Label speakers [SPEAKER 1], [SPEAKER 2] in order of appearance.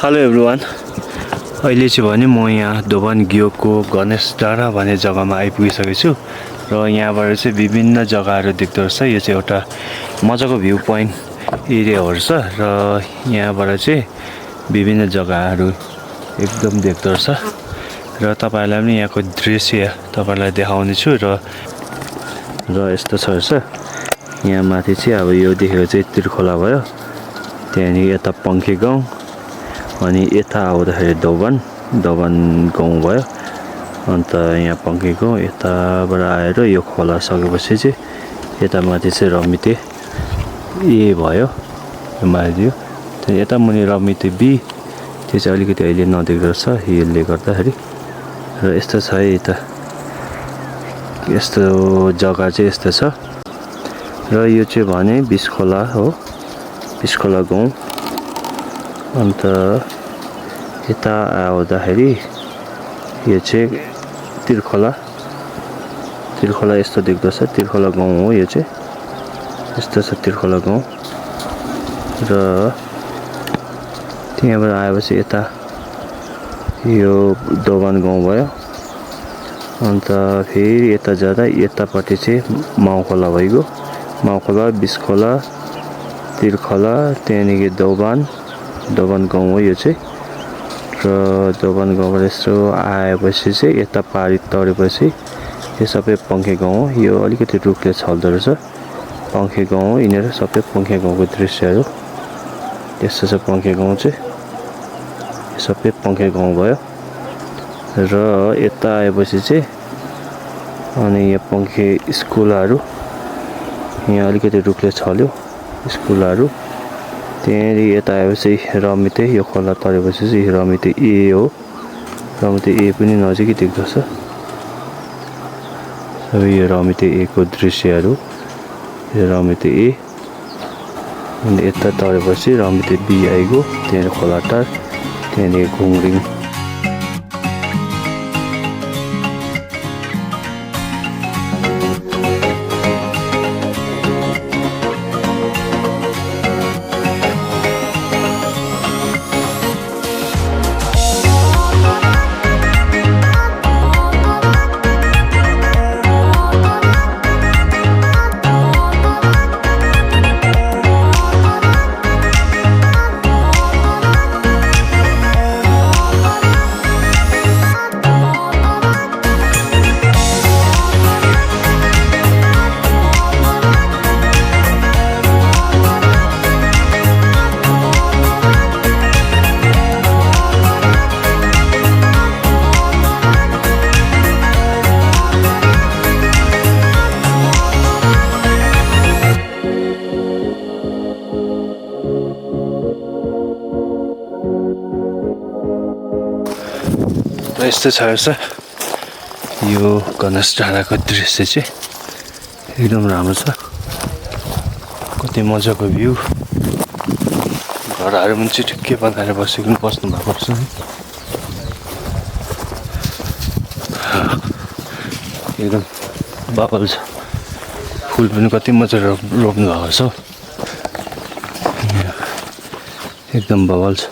[SPEAKER 1] Hello everyone, अहिले चाहिँ भने म यहाँ दोभान ग्योको गणेश डाँडा भन्ने जग्गामा आइपुगिसकेको छु र यहाँबाट चाहिँ विभिन्न जग्गाहरू देख्दो रहेछ। यो चाहिँ एउटा मजाको भ्यू पोइन्ट एरियाहरू छ र यहाँबाट चाहिँ विभिन्न जग्गाहरू एकदम देख्दो रहेछ र तपाईहरुलाई पनि यहाँको दृश्य तपाईहरुलाई देखाउने छु र यस्तो छ रहेछ। यहाँ माथि चाहिँ अब यो देखेको चाहिँ तिरखोला भयो, त्यहाँदेखि यता पङ्खे गाउँ, अनि यता आउँदाखेरि दोभान गाउँ भयो। अन्त यहाँ पङ्खे गाउँ यताबाट आएर यो खोला सकेपछि चाहिँ यता माथि चाहिँ रमिते ए भयो मारिदियो। त्यहाँ यता मुनि रमिते बी, त्यो चाहिँ अलिकति अहिले नदेख्दो रहेछ हिलले गर्दाखेरि। र यस्तो छ है, यता यस्तो जग्गा चाहिँ यस्तो छ र यो चाहिँ भने बिसखोला हो, बिसखोला गाउँ। अन्त यता आउँदाखेरि यो चाहिँ तिरखोला यस्तो देख्दछ। तिरखोला गाउँ हो यो चाहिँ, यस्तो छ तिरखोला गाउँ। र त्यहाँबाट आएपछि यता यो दोभान गाउँ भयो। अन्त फेरि यता जाँदा यतापट्टि चाहिँ माउखोला भइगयो, माउखोला, बिसखोला, तिरखोला, त्यहाँदेखि दोभान गाउँ हो यो चाहिँ। र दोभान गाउँबाट यसो आएपछि चाहिँ यता पारी तरेपछि यो सबै पङ्खे गाउँ हो। यो अलिकति रुखले छल्दो रहेछ, पङ्खे गाउँ हो यिनीहरू सबै। पङ्खे गाउँको दृश्यहरू यस्तो छ। पङ्खे गाउँ चाहिँ सबै पङ्खे गाउँ भयो। र यता आएपछि चाहिँ अनि यहाँ पङ्खे स्कुलहरू, यहाँ अलिकति रुखले छल्यो स्कुलहरू। त्यहाँदेखि यता आएपछि रमिते, यो खोला तरेपछि चाहिँ रमिते ए हो, रमिते ए पनि नजिकै देख्दछ। अब यो रमिते ए को दृश्यहरू, यो रमिते ए। अनि यता तरेपछि रमिते बी आइगयो, त्यहाँदेखि खोलाटार, त्यहाँदेखि घुङरिङ। र यस्तो छ रहेछ यो गणेश डाँडाको दृश्य चाहिँ एकदम राम्रो छ। कति मजाको भ्यू, घरहरू पनि ठिक्कै बनाएर बस्नु भएको छ। एकदम बवाल छ, फुल पनि कति मजाले रोप्नु भएको छ, एकदम बवाल छ।